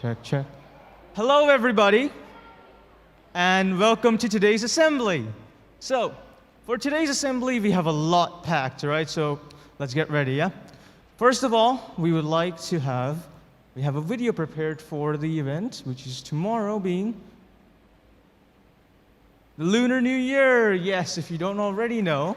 Check, check. Hello, everybody, and welcome to today's assembly. So, for today's assembly, we have a lot packed, right? So, let's get ready, yeah? First of all, we have a video prepared for the event, which is tomorrow being the Lunar New Year. Yes, if you don't already know,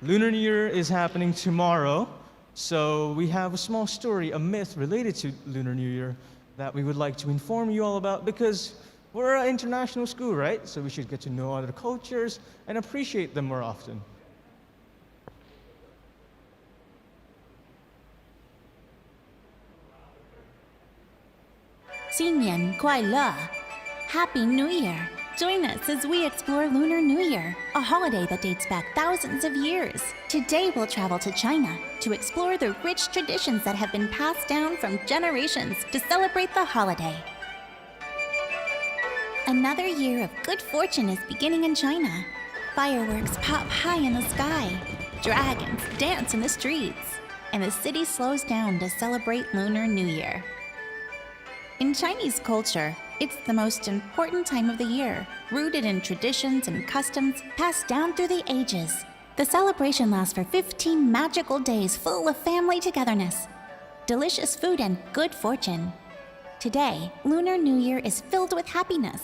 Lunar New Year is happening tomorrow. So we have a small story, a myth related to Lunar New Year that we would like to inform you all about because we're an international school, right? So we should get to know other cultures and appreciate them more often. 新年快乐 Happy New Year! Join us as we explore Lunar New Year, a holiday that dates back thousands of years. Today we'll travel to China to explore the rich traditions that have been passed down from generations to celebrate the holiday. Another year of good fortune is beginning in China. Fireworks pop high in the sky, dragons dance in the streets, and the city slows down to celebrate Lunar New Year. In Chinese culture, it's the most important time of the year, rooted in traditions and customs passed down through the ages. The celebration lasts for 15 magical days full of family togetherness, delicious food, and good fortune. Today, Lunar New Year is filled with happiness.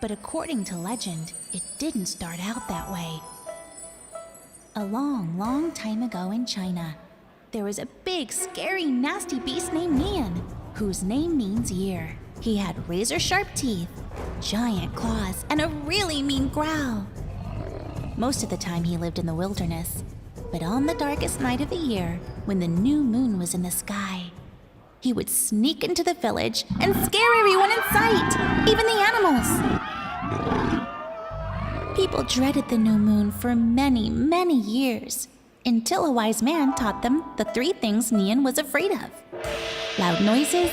But according to legend, it didn't start out that way. A long, long time ago in China, there was a big, scary, nasty beast named Nian, whose name means year. He had razor-sharp teeth, giant claws, and a really mean growl. Most of the time he lived in the wilderness, but on the darkest night of the year, when the new moon was in the sky, he would sneak into the village and scare everyone in sight, even the animals. People dreaded the new moon for many, many years, until a wise man taught them the three things Nian was afraid of: loud noises,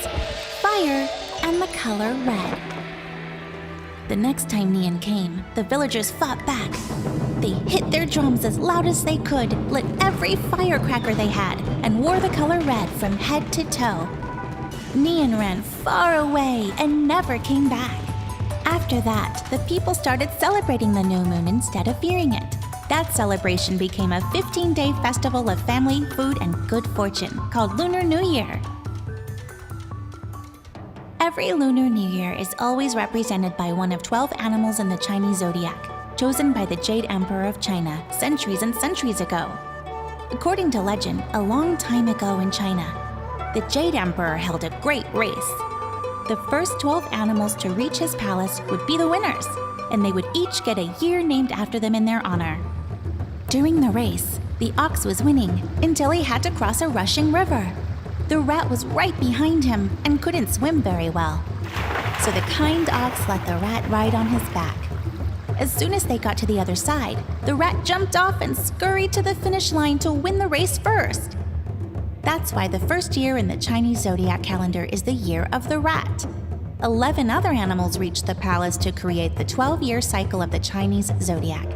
fire, and the color red. The next time Nian came, the villagers fought back. They hit their drums as loud as they could, lit every firecracker they had, and wore the color red from head to toe. Nian ran far away and never came back. After that, the people started celebrating the new moon instead of fearing it. That celebration became a 15-day festival of family, food, and good fortune called Lunar New Year. Every Lunar New Year is always represented by one of 12 animals in the Chinese zodiac, chosen by the Jade Emperor of China centuries and centuries ago. According to legend, a long time ago in China, the Jade Emperor held a great race. The first 12 animals to reach his palace would be the winners, and they would each get a year named after them in their honor. During the race, the ox was winning until he had to cross a rushing river. The rat was right behind him and couldn't swim very well. So the kind ox let the rat ride on his back. As soon as they got to the other side, the rat jumped off and scurried to the finish line to win the race first. That's why the first year in the Chinese zodiac calendar is the year of the rat. 11 other animals reached the palace to create the 12-year cycle of the Chinese zodiac.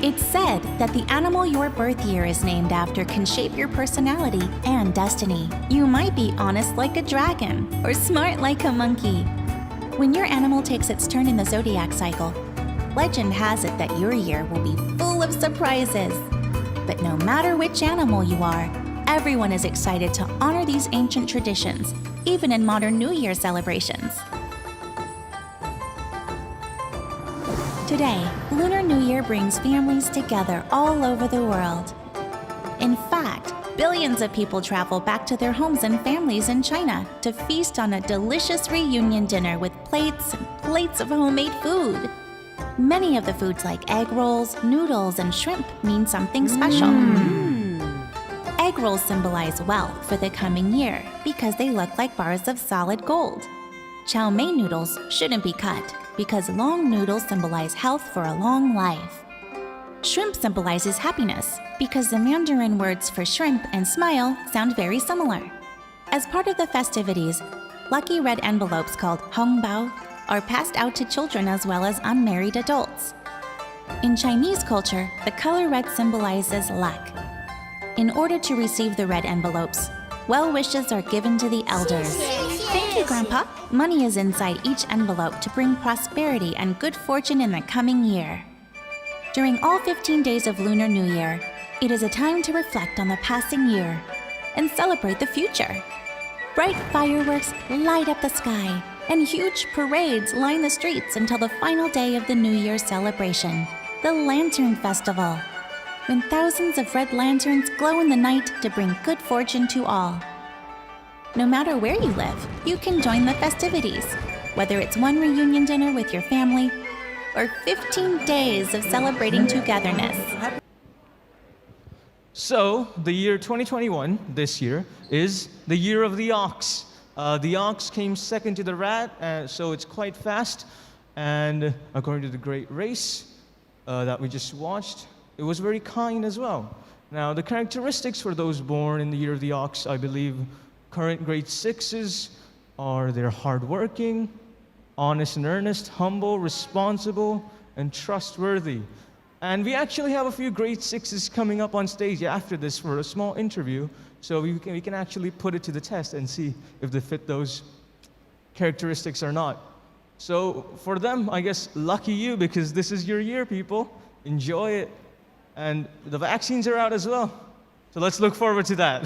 It's said that the animal your birth year is named after can shape your personality and destiny. You might be honest like a dragon or smart like a monkey. When your animal takes its turn in the zodiac cycle, legend has it that your year will be full of surprises. But no matter which animal you are, everyone is excited to honor these ancient traditions, even in modern New Year celebrations. Today, Lunar New Year brings families together all over the world. In fact, billions of people travel back to their homes and families in China to feast on a delicious reunion dinner with plates and plates of homemade food. Many of the foods like egg rolls, noodles, and shrimp mean something special. Egg rolls symbolize wealth for the coming year because they look like bars of solid gold. Chow mein noodles shouldn't be cut because long noodles symbolize health for a long life. Shrimp symbolizes happiness because the Mandarin words for shrimp and smile sound very similar. As part of the festivities, lucky red envelopes called hongbao are passed out to children as well as unmarried adults. In Chinese culture, the color red symbolizes luck. In order to receive the red envelopes, well wishes are given to the elders. Thank you, Grandpa. Money is inside each envelope to bring prosperity and good fortune in the coming year. During all 15 days of Lunar New Year, it is a time to reflect on the passing year and celebrate the future. Bright fireworks light up the sky, and huge parades line the streets until the final day of the New Year's celebration, the Lantern Festival, when thousands of red lanterns glow in the night to bring good fortune to all. No matter where you live, you can join the festivities, whether it's one reunion dinner with your family or 15 days of celebrating togetherness. So, the year 2021, this year, is the year of the ox. The ox came second to the rat, so it's quite fast. And according to the great race that we just watched, it was very kind as well. Now, the characteristics for those born in the year of the ox, I believe current grade 6s are they're hardworking, honest and earnest, humble, responsible, and trustworthy. And we actually have a few grade 6s coming up on stage after this for a small interview, so we can actually put it to the test and see if they fit those characteristics or not. So for them, I guess, lucky you, because this is your year, people. Enjoy it. And the vaccines are out as well. So let's look forward to that.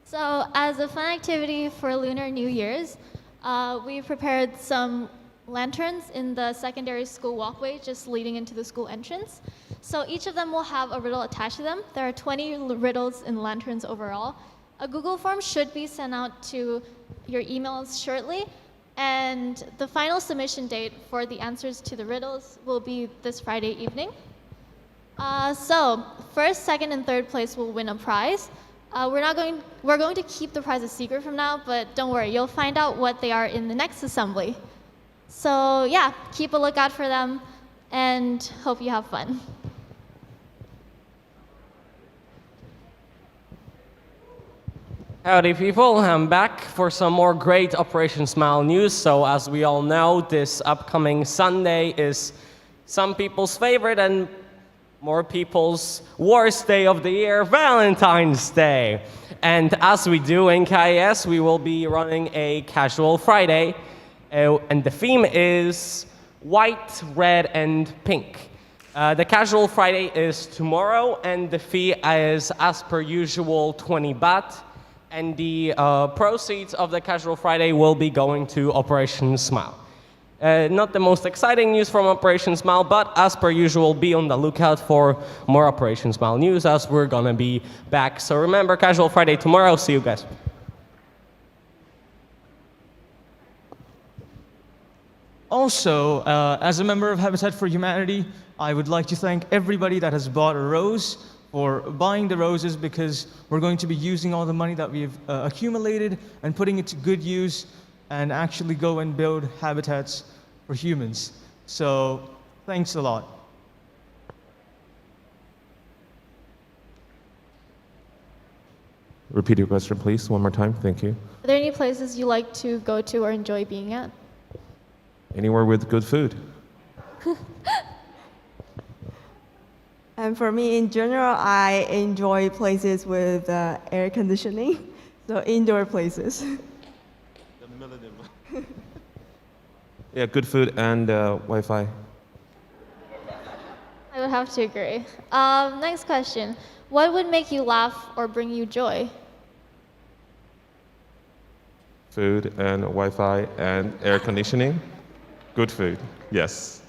So, as a fun activity for Lunar New Year's, we prepared some lanterns in the secondary school walkway just leading into the school entrance. So each of them will have a riddle attached to them. There are 20 riddles in lanterns overall. A Google form should be sent out to your emails shortly, and the final submission date for the answers to the riddles will be this Friday evening. So first, second, and third place will win a prize. We're going to keep the prize a secret from now, but don't worry, you'll find out what they are in the next assembly. So yeah, keep a lookout for them, and hope you have fun. Howdy people, I'm back for some more great Operation Smile news. So as we all know, this upcoming Sunday is some people's favorite and more people's worst day of the year, Valentine's Day. And as we do in KIS, we will be running a Casual Friday, and the theme is white, red, and pink. The Casual Friday is tomorrow, and the fee is, as per usual, 20 baht. And the proceeds of the Casual Friday will be going to Operation Smile. Not the most exciting news from Operation Smile, but as per usual, be on the lookout for more Operation Smile news as we're gonna be back. So remember, Casual Friday tomorrow. See you guys. Also, as a member of Habitat for Humanity, I would like to thank everybody that has bought a rose for buying the roses, because we're going to be using all the money that we've accumulated and putting it to good use and actually go and build habitats for humans. So thanks a lot. Repeat your question, please, one more time. Thank you. Are there any places you like to go to or enjoy being at? Anywhere with good food. And for me, in general, I enjoy places with air conditioning, so indoor places. Yeah, good food and Wi-Fi. I would have to agree. Next question. What would make you laugh or bring you joy? Food and Wi-Fi and air conditioning. Good food, yes.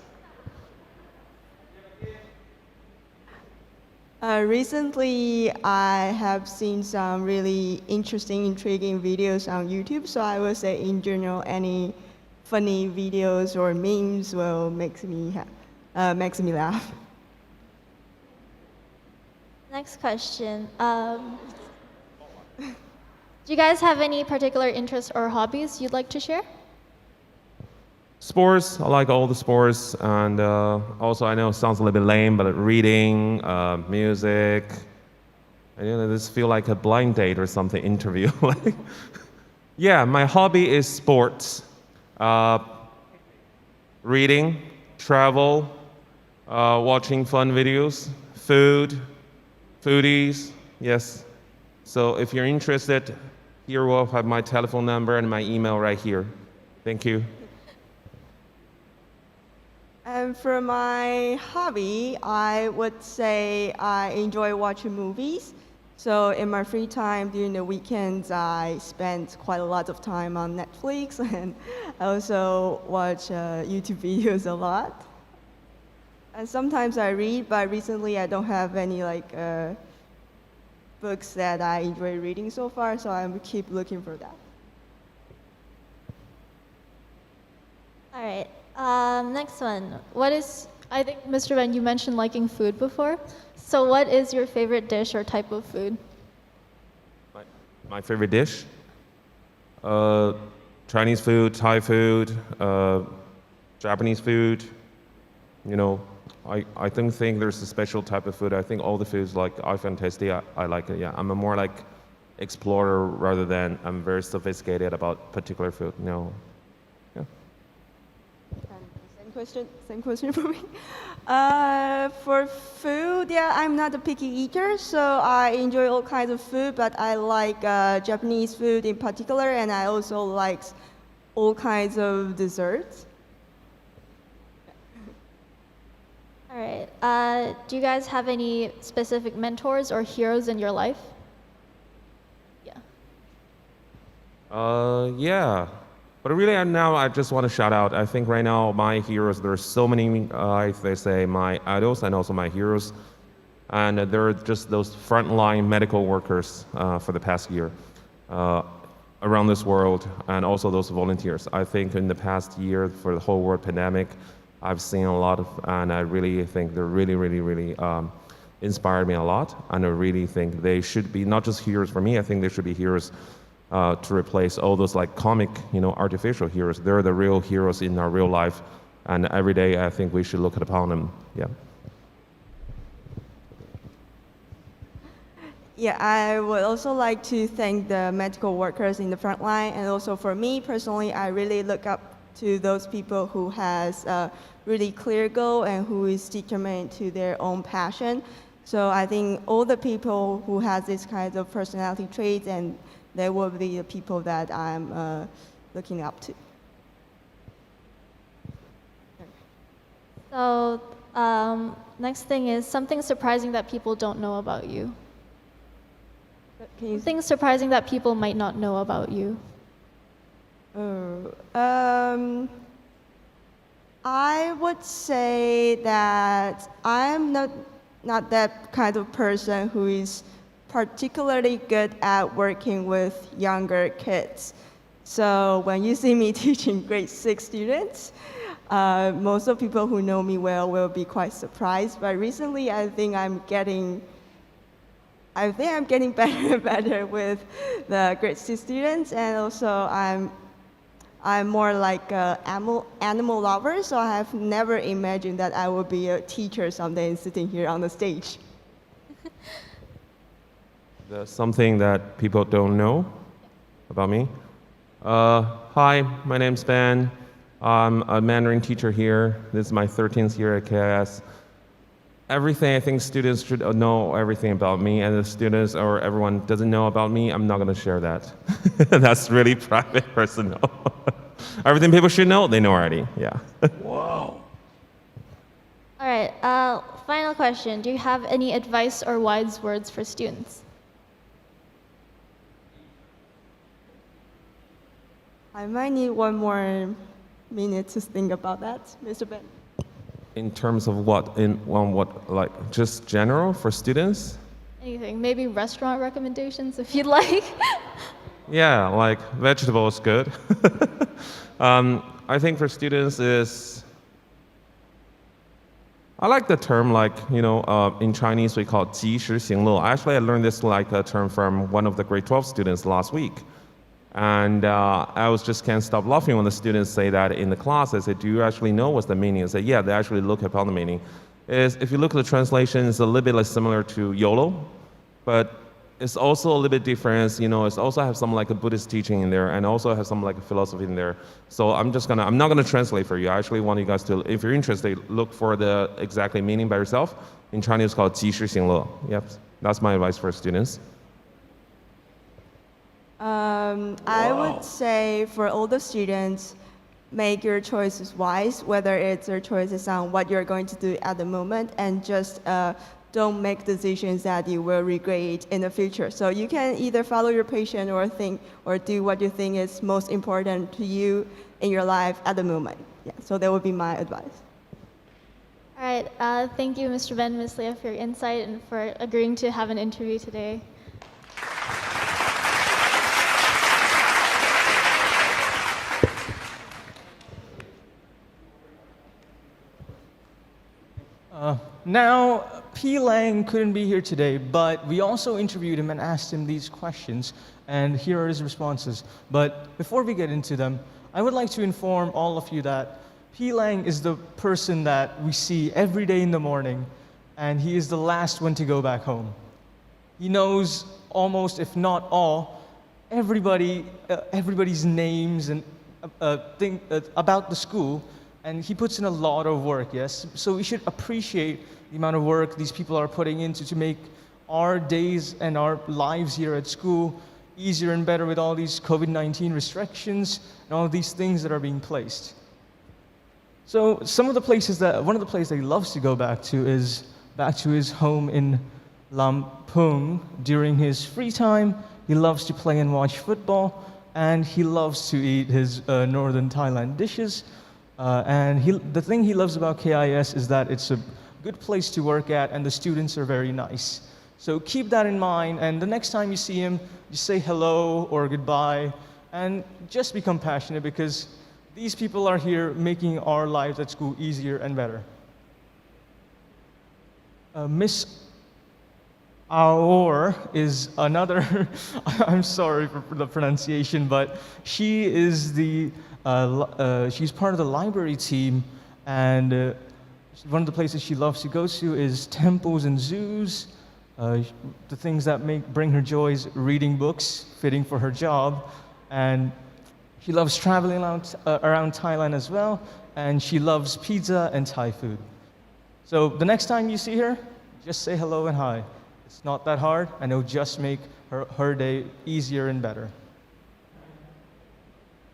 Recently, I have seen some really interesting, intriguing videos on YouTube, so I would say in general, any funny videos or memes will makes me laugh. Next question. Do you guys have any particular interests or hobbies you'd like to share? Sports, I like all the sports, and also I know it sounds a little bit lame, but reading, music, and this feel like a blind date or something interview. Yeah, my hobby is sports, Uh, reading, travel, watching fun videos, food, foodies, yes. So if you're interested, here we'll have my telephone number and my email right here. Thank you. And for my hobby, I would say I enjoy watching movies. So in my free time during the weekends, I spend quite a lot of time on Netflix, and I also watch YouTube videos a lot. And sometimes I read, but recently I don't have any books that I enjoy reading so far, so I keep looking for that. All right. Next one. I think, Mr. Ben, you mentioned liking food before. So what is your favorite dish or type of food? My favorite dish? Chinese food, Thai food, Japanese food. You know, I don't think there's a special type of food. I think all the foods I find tasty. I like it. Yeah, I'm a more like explorer rather than I'm very sophisticated about particular food. No. Yeah. Same question for me. For food, yeah, I'm not a picky eater, so I enjoy all kinds of food, but I like Japanese food in particular, and I also like all kinds of desserts. All right. Do you guys have any specific mentors or heroes in your life? Yeah. Yeah. But really, now I just want to shout out. I think right now my heroes. There are so many. They say my idols and also my heroes, and they're just those frontline medical workers for the past year around this world, and also those volunteers. I think in the past year for the whole world pandemic, I've seen a lot of, and I really think they're really inspired me a lot, and I really think they should be not just heroes for me. I think they should be heroes. To replace all those comic, artificial heroes. They're the real heroes in our real life, and every day I think we should look upon them. Yeah. Yeah, I would also like to thank the medical workers in the front line, and also for me personally, I really look up to those people who has a really clear goal and who is determined to their own passion. So I think all the people who has this kind of personality traits, and they will be the people that I'm looking up to. So next thing is something surprising that people don't know about you. Can you Something surprising that people might not know about you. I would say that I'm not that kind of person who is particularly good at working with younger kids. So when you see me teaching grade 6 students, most of the people who know me well will be quite surprised. But recently, I think I'm getting better and better with the grade 6 students, and also I'm more like an animal lover. So I have never imagined that I would be a teacher someday and sitting here on the stage. There's something that people don't know about me. Hi, my name's Ben. I'm a Mandarin teacher here. This is my 13th year at KIS. Everything I think students should know everything about me, and if students or everyone doesn't know about me, I'm not going to share that. That's really private, personal. Everything people should know, they know already. Yeah. All right. Final question. Do you have any advice or wise words for students? I might need one more minute to think about that, Mr. Ben. In terms of what? Like just general for students? Anything. Maybe restaurant recommendations if you'd like. Yeah, like vegetable is good. I think for students is, I like the term in Chinese we call it 及时行乐. Actually, I learned this a term from one of the grade 12 students last week. And I can't stop laughing when the students say that in the class. I said, do you actually know what's the meaning? I said, yeah, they actually look upon the meaning. If you look at the translation, it's a little bit similar to YOLO, but it's also a little bit different. You know, it's also have some like a Buddhist teaching in there, and also has some like a philosophy in there. So I'm not gonna translate for you. I actually want you guys to, if you're interested, look for the exactly meaning by yourself. In Chinese, it's called 及时行乐. Yep, that's my advice for students. I would say for all the students, make your choices wise, whether it's your choices on what you're going to do at the moment, and just don't make decisions that you will regret in the future. So you can either follow your passion or think or do what you think is most important to you in your life at the moment. Yeah, so that would be my advice. All right. Thank you, Mr. Ben, Ms. Leah, for your insight and for agreeing to have an interview today. Now, P. Lang couldn't be here today, but we also interviewed him and asked him these questions, and here are his responses. But before we get into them, I would like to inform all of you that P. Lang is the person that we see every day in the morning, and he is the last one to go back home. He knows almost, if not all, everybody's names and about the school, and he puts in a lot of work, yes? So we should appreciate the amount of work these people are putting into to make our days and our lives here at school easier and better with all these COVID-19 restrictions and all these things that are being placed. So one of the places that he loves to go back to is back to his home in Lampung. During his free time, he loves to play and watch football, and he loves to eat his northern Thailand dishes. The thing he loves about KIS is that it's a good place to work at, and the students are very nice. So keep that in mind, and the next time you see him, just say hello or goodbye, and just be compassionate, because these people are here making our lives at school easier and better. Miss Aor is another, I'm sorry for the pronunciation, but she is she's part of the library team, and one of the places she loves to go to is temples and zoos. The things that bring her joy is reading books, fitting for her job, and she loves traveling around Thailand as well, and she loves pizza and Thai food. So the next time you see her, just say hello and hi. It's not that hard, and it'll just make her day easier and better.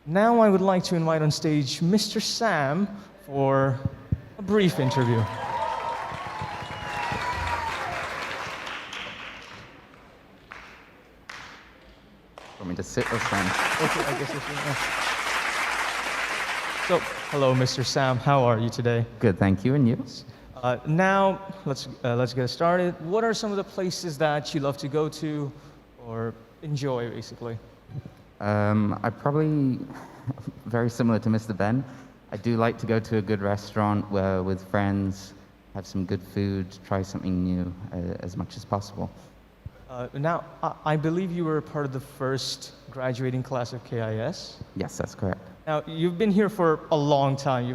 Now I would like to invite on stage Mr. Sam for a brief interview. Want me to sit or stand? Okay, I guess it's So, hello, Mr. Sam. How are you today? Good, thank you. And you? Now, let's get started. What are some of the places that you love to go to or enjoy, basically? I probably, very similar to Mr. Ben, I do like to go to a good restaurant with friends, have some good food, try something new as much as possible. Now, I believe you were part of the first graduating class of KIS. Yes, that's correct. Now, you've been here for a long time.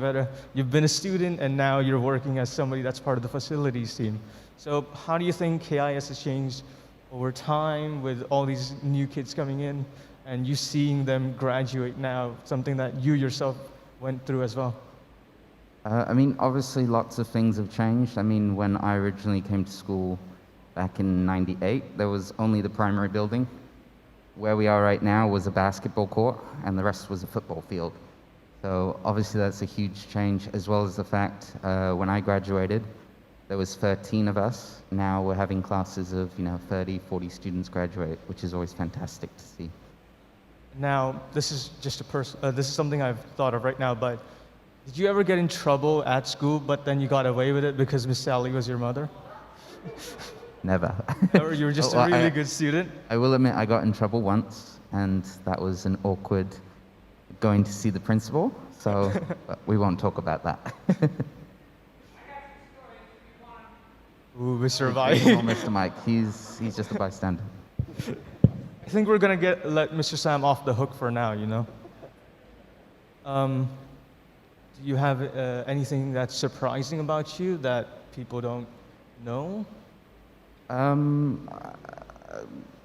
You've been a student, and now you're working as somebody that's part of the facilities team. So how do you think KIS has changed over time with all these new kids coming in and you seeing them graduate now, something that you yourself went through as well? I mean, obviously lots of things have changed. I mean, when I originally came to school back in '98, there was only the primary building. Where we are right now was a basketball court, and the rest was a football field. So obviously that's a huge change, as well as the fact when I graduated, there was 13 of us. Now we're having classes of 30, 40 students graduate, which is always fantastic to see. Now, this is just this is something I've thought of right now, but did you ever get in trouble at school, but then you got away with it because Miss Sally was your mother? Never. Or you were just a really good student? I will admit I got in trouble once, and that was an awkward going to see the principal, so we won't talk about that. Ooh, Mr. Mr. Mike, he's just a bystander. I think we're gonna let Mr. Sam off the hook for now, Do you have anything that's surprising about you that people don't know?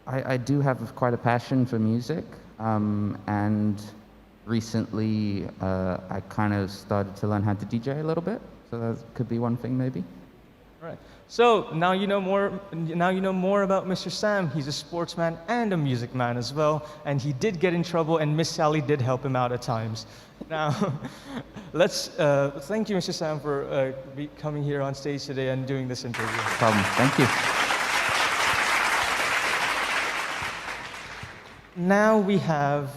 I do have quite a passion for music, and recently I kind of started to learn how to DJ a little bit, so that could be one thing maybe. All right. So now you know more. Now you know more about Mr. Sam. He's a sportsman and a music man as well, and he did get in trouble, and Miss Sally did help him out at times. Now, let's thank you, Mr. Sam, for coming here on stage today and doing this interview. No problem. Thank you. Now we have,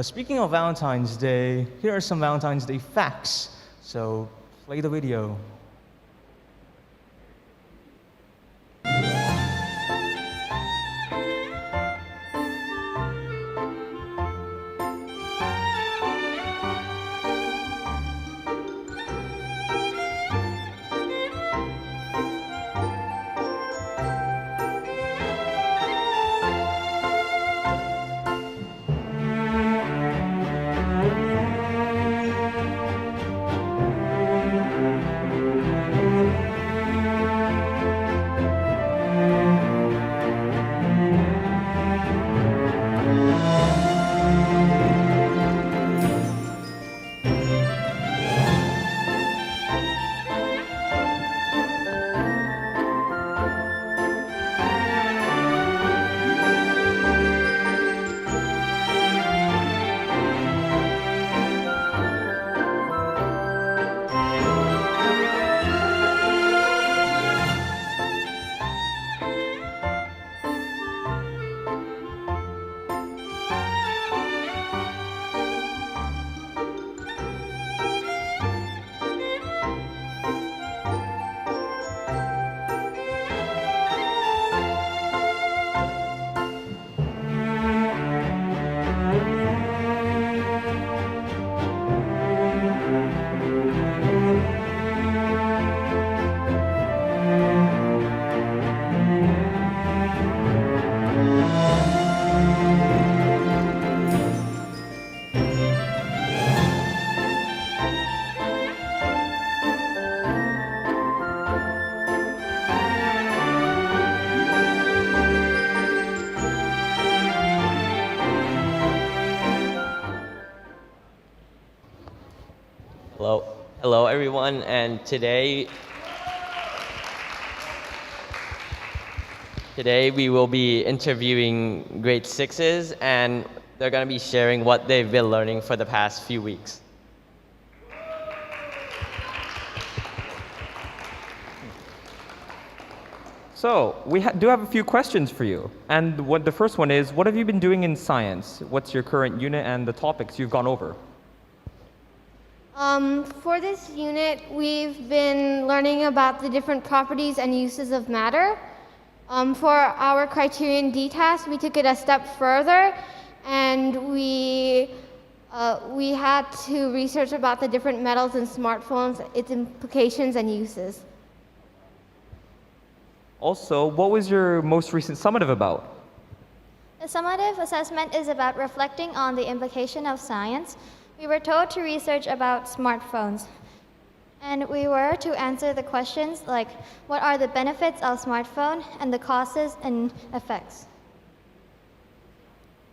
speaking of Valentine's Day, here are some Valentine's Day facts. So play the video. Hello everyone, and today we will be interviewing grade 6s, and they're going to be sharing what they've been learning for the past few weeks. So, we do have a few questions for you. And the first one is, what have you been doing in science? What's your current unit and the topics you've gone over? For this unit, we've been learning about the different properties and uses of matter. For our criterion D task, we took it a step further, and we had to research about the different metals in smartphones, its implications and uses. Also, what was your most recent summative about? The summative assessment is about reflecting on the implication of science. We were told to research about smartphones, and we were to answer the questions like, what are the benefits of smartphone and the causes and effects?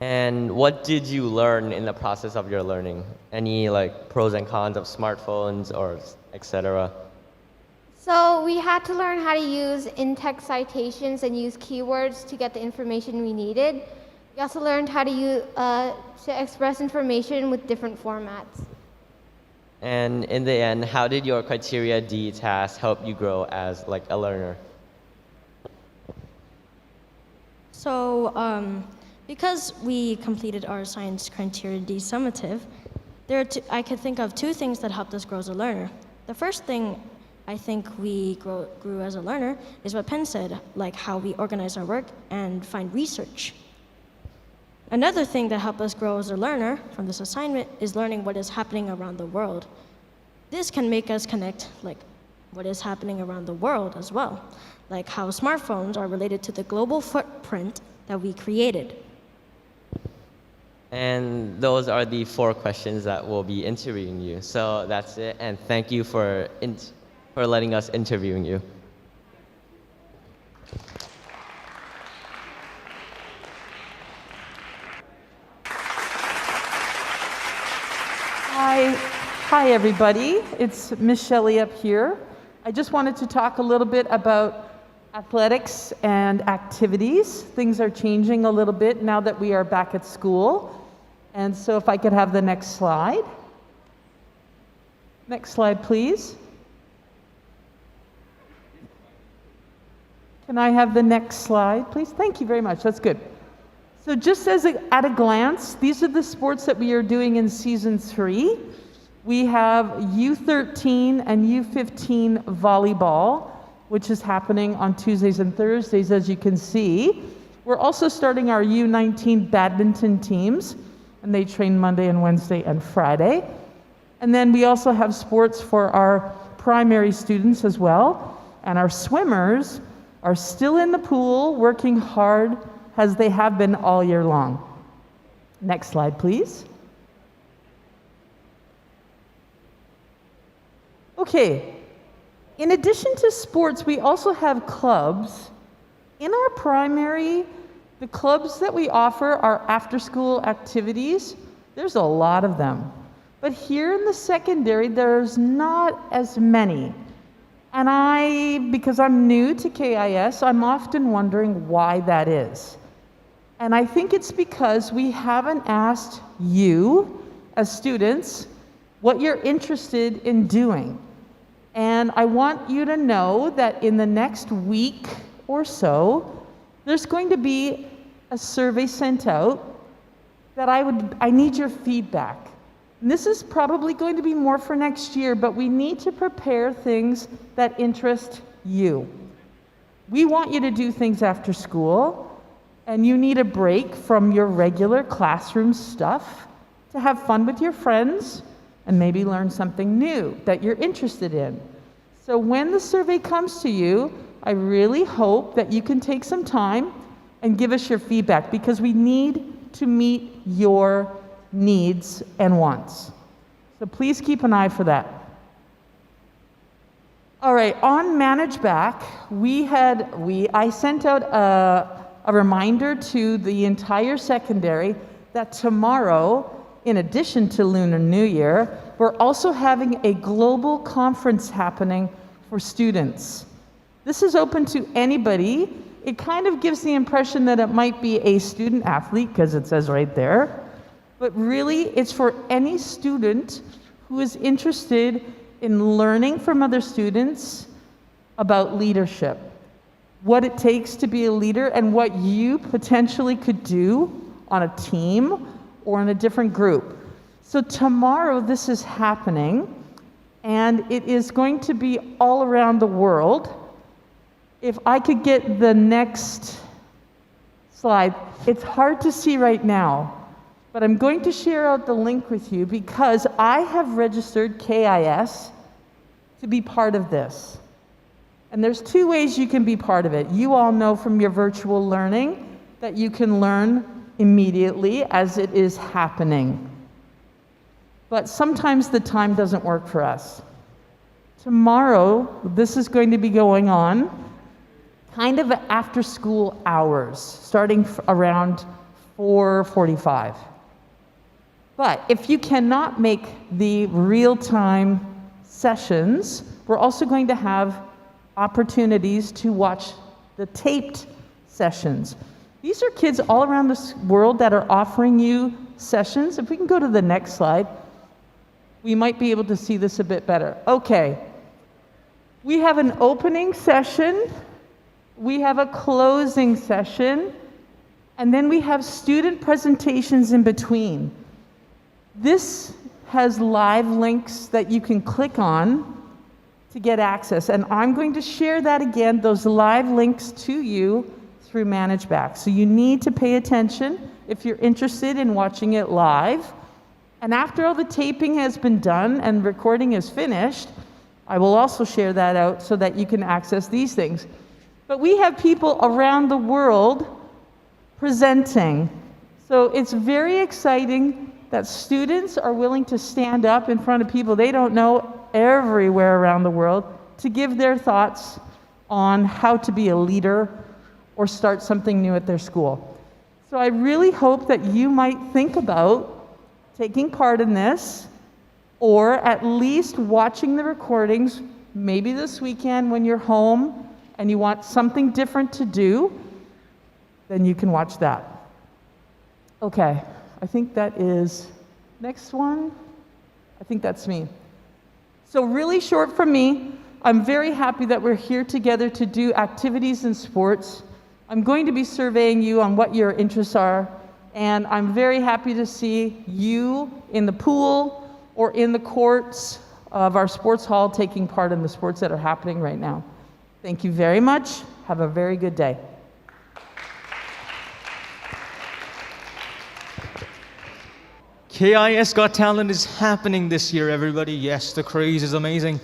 And what did you learn in the process of your learning? Any like pros and cons of smartphones or etc.? So we had to learn how to use in-text citations and use keywords to get the information we needed. We also learned how to express information with different formats. And in the end, how did your criteria D task help you grow as like a learner? So, because we completed our science criteria D summative, I could think of two things that helped us grow as a learner. The first thing I think we grew as a learner is what Penn said, like how we organize our work and find research. Another thing that helped us grow as a learner from this assignment is learning what is happening around the world. This can make us connect like what is happening around the world as well, like how smartphones are related to the global footprint that we created. And those are the 4 questions that we'll be interviewing you. So that's it, and thank you for letting us interviewing you. Hi everybody. It's Miss Shelley up here. I just wanted to talk a little bit about athletics and activities. Things are changing a little bit now that we are back at school. And so if I could have the next slide. Next slide, please. Can I have the next slide, please? Thank you very much. That's good. So just at a glance, these are the sports that we are doing in season 3. We have U13 and U15 volleyball, which is happening on Tuesdays and Thursdays, as you can see. We're also starting our U19 badminton teams, and they train Monday and Wednesday and Friday. And then we also have sports for our primary students as well. And our swimmers are still in the pool, working hard as they have been all year long. Next slide, please. Okay, in addition to sports, we also have clubs. In our primary, the clubs that we offer are after-school activities. There's a lot of them. But here in the secondary, there's not as many. And because I'm new to KIS, I'm often wondering why that is. And I think it's because we haven't asked you, as students, what you're interested in doing. And I want you to know that in the next week or so, there's going to be a survey sent out that I need your feedback. And this is probably going to be more for next year, but we need to prepare things that interest you. We want you to do things after school, and you need a break from your regular classroom stuff to have fun with your friends and maybe learn something new that you're interested in. So when the survey comes to you, I really hope that you can take some time and give us your feedback, because we need to meet your needs and wants. So please keep an eye for that. All right, on Manage Back, I sent out a reminder to the entire secondary that tomorrow, in addition to Lunar New Year, we're also having a global conference happening for students. This is open to anybody. It kind of gives the impression that it might be a student athlete, because it says right there, but really it's for any student who is interested in learning from other students about leadership, what it takes to be a leader, and what you potentially could do on a team or in a different group. So tomorrow this is happening, and it is going to be all around the world. If I could get the next slide. It's hard to see right now, but I'm going to share out the link with you because I have registered KIS to be part of this. And there's 2 ways you can be part of it. You all know from your virtual learning that you can learn immediately as it is happening. But sometimes the time doesn't work for us. Tomorrow, this is going to be going on kind of after school hours, starting around 4:45. But if you cannot make the real-time sessions, we're also going to have opportunities to watch the taped sessions. These are kids all around the world that are offering you sessions. If we can go to the next slide, we might be able to see this a bit better. Okay. We have an opening session, we have a closing session, and then we have student presentations in between. This has live links that you can click on to get access, and I'm going to share that again, those live links to you through Manage Back. So you need to pay attention if you're interested in watching it live. And after all the taping has been done and recording is finished, I will also share that out so that you can access these things. But we have people around the world presenting. So it's very exciting that students are willing to stand up in front of people they don't know everywhere around the world to give their thoughts on how to be a leader or start something new at their school. So I really hope that you might think about taking part in this or at least watching the recordings, maybe this weekend when you're home and you want something different to do, then you can watch that. Okay, I think that is, next one, I think that's me. So really short from me, I'm very happy that we're here together to do activities and sports. I'm going to be surveying you on what your interests are, and I'm very happy to see you in the pool or in the courts of our sports hall taking part in the sports that are happening right now. Thank you very much. Have a very good day. KIS Got Talent is happening this year, everybody. Yes, the craze is amazing.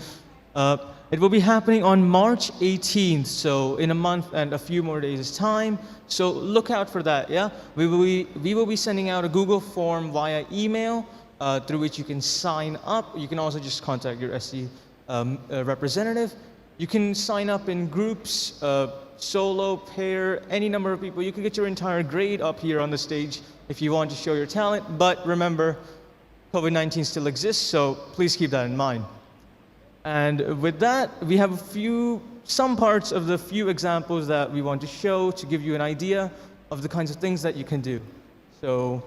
It will be happening on March 18th, so in a month and a few more days' time. So look out for that, yeah? We will be sending out a Google form via email through which you can sign up. You can also just contact your SC representative. You can sign up in groups, solo, pair, any number of people. You can get your entire grade up here on the stage if you want to show your talent. But remember, COVID-19 still exists, so please keep that in mind. And with that, we have some parts of the few examples that we want to show to give you an idea of the kinds of things that you can do. So.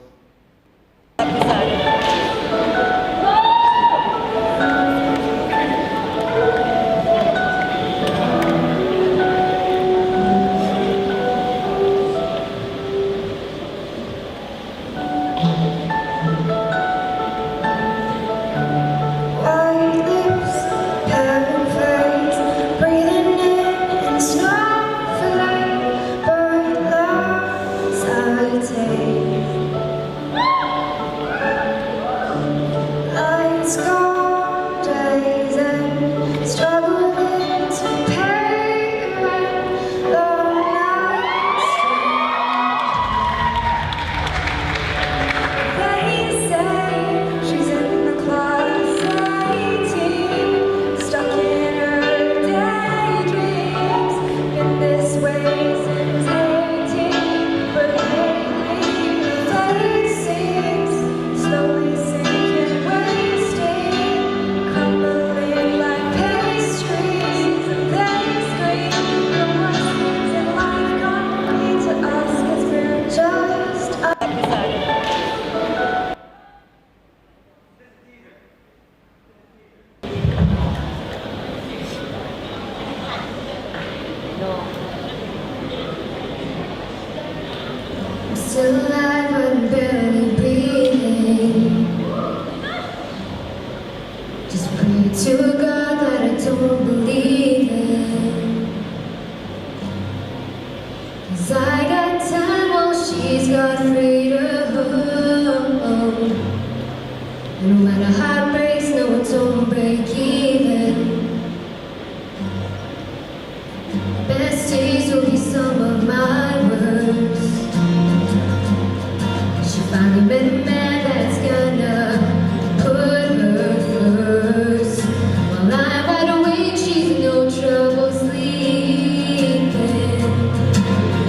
Still alive, but barely breathing. Just pray to a God that I don't believe in. 'Cause I got time while she's got freedom. And no matter how it breaks, no, it don't break even. Best days will be some of my worst. She finally met a man that's gonna put her first. While I'm wide awake, she's in no trouble sleeping.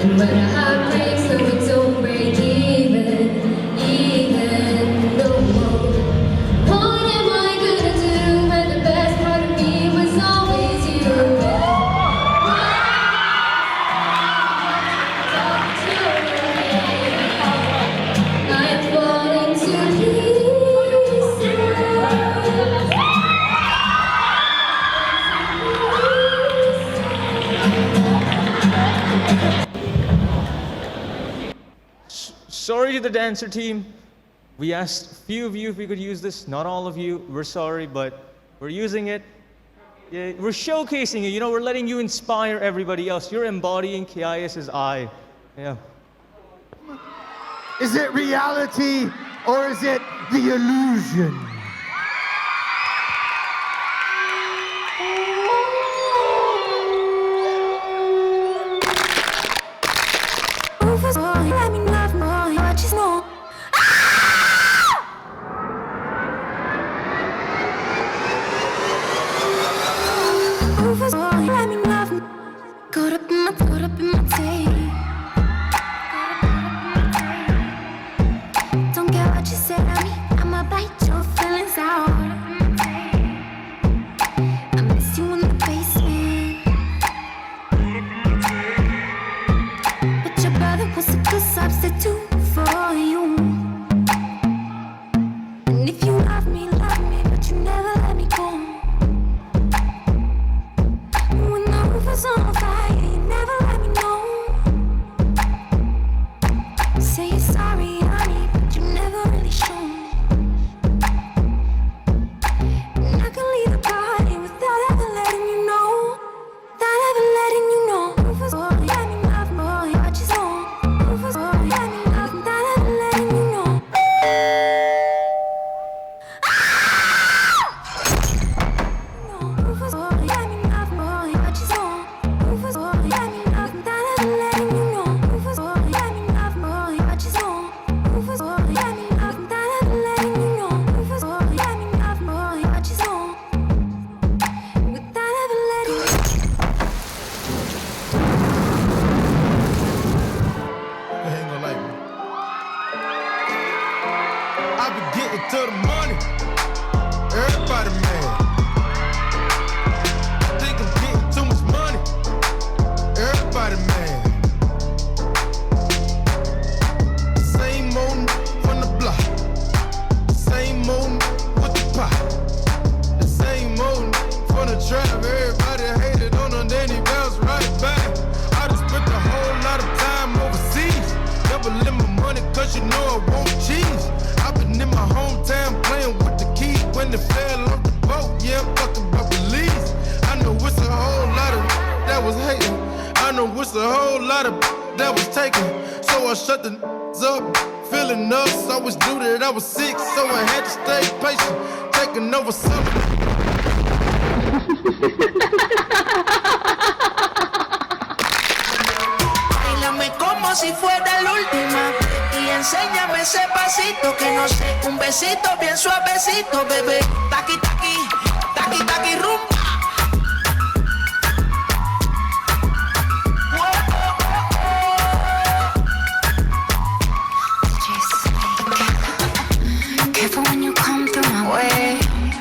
And when her heart breaks, no, it don't break even no more. What am I gonna do when the best part of me was always you? I'm falling to Sorry to the dancer team. We asked a few of you if we could use this. Not all of you. We're sorry, but we're using it. Yeah, we're showcasing it. You know, we're letting you inspire everybody else. You're embodying KIS's I. Yeah. Is it reality or is it the illusion? let me love more, I just know. Let me love more. Caught up in my tape. Don't care what you say to me, I'ma bite your feelings out. I be getting to the money. Everybody mad. I think I'm getting too much money. Everybody mad. Same old from the block. Same old with the pot. The same old from the trap. Everybody hated on them, then he bounced right back. I just spent a whole lot of time overseas. Never lit my money cause you know I want cheese. I've been in my hometown playing with the keys when they fell off the boat. Yeah, I'm fucking about Belize. I know it's a whole lot of that was hating. I know it's a whole lot of that was taken. So I shut the up. Feeling us, I was due that I was sick, so I had to stay patient. Taking over something. Báilame como si fuera la última y enséñame ese pasito que no sé, un besito bien suavecito, bebé. Taqui taqui, taqui taqui rumba. Careful when you come through my way.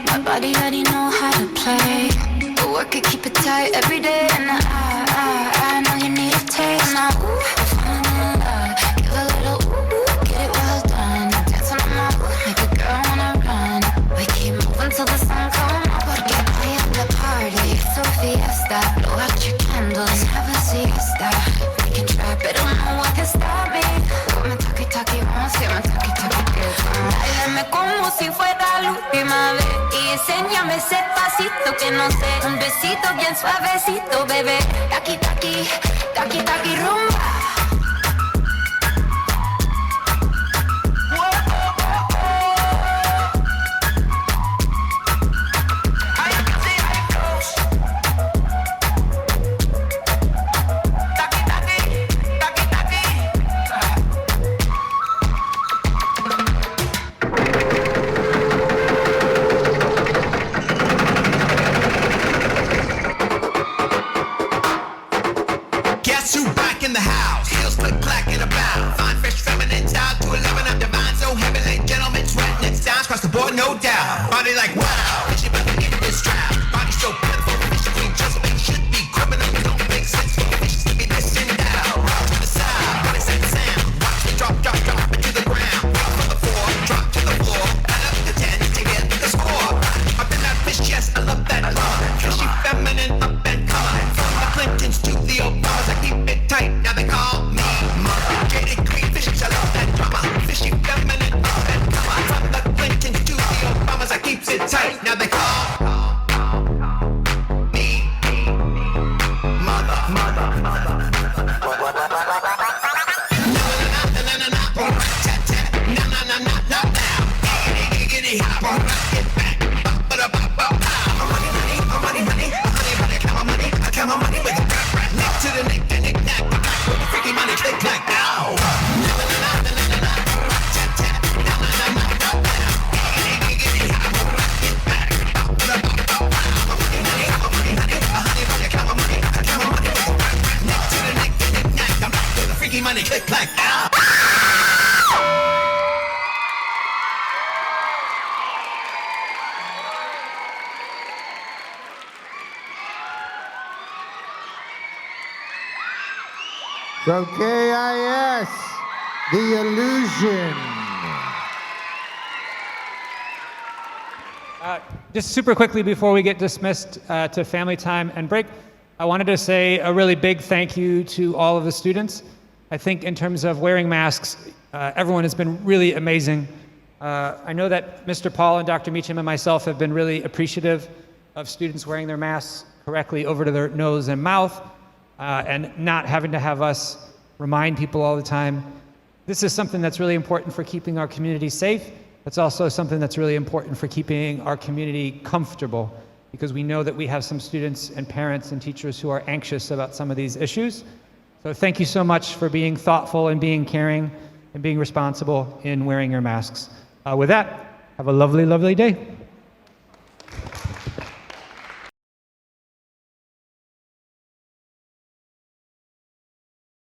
My body already know how to play. But work it, keep it tight every day. And I know you need a taste. Now, ooh, I'm falling in love. Give a little ooh, get it well done. Dance on my make a girl wanna run. We keep moving till the sun comes up. Porque hoy at the party, it's a fiesta. Blow out your candles, have a siesta. We can try, but no one can stop me. Come and talkie talkie, vamos a hacer talkie talkie. Báilame como si fuera la última vez y enséñame ese pasito que no sé, un besito bien suavecito, bebé. Taqui taqui, taqui taqui rumba. Guess who back in the house? Heels click clack in a bound. Fine, fresh, feminine, style to 11. I'm divine, so heavenly, gentlemen, sweating it down across the board, no doubt. Body like wow, bitch, you better get this strap. Body so pitiful, bitch, you ain't just a should be criminal. Don't make sense for bitches to be this and down. Rock to the side, body set sound. Watch me drop, drop, drop it to the ground. Drop from the floor, drop to the floor. Add up to 10 to get the score. Up in that bitch, yes, I love that line. Fishy, feminine, up and coming. From the Clintons to the Obamas, I keep it tight. Now they call me mother. Get it clean, fishy, I love that drama. Fishy, feminine, up and coming. From the Clintons to the Obamas, I keep it tight. Now they call me mother, mother, mother. Count my money with a rap rap neck to the neck, the neck, neck, with the freaky money click clack. Ow! Freaky money click clack. Ow! From KIS, The Illusion. Just super quickly before we get dismissed to family time and break, I wanted to say a really big thank you to all of the students. I think in terms of wearing masks, everyone has been really amazing. I know that Mr. Paul and Dr. Meacham and myself have been really appreciative of students wearing their masks correctly over to their nose and mouth, and not having to have us remind people all the time. This is something that's really important for keeping our community safe. It's also something that's really important for keeping our community comfortable, because we know that we have some students and parents and teachers who are anxious about some of these issues. So thank you so much for being thoughtful and being caring and being responsible in wearing your masks. With that, have a lovely, lovely day.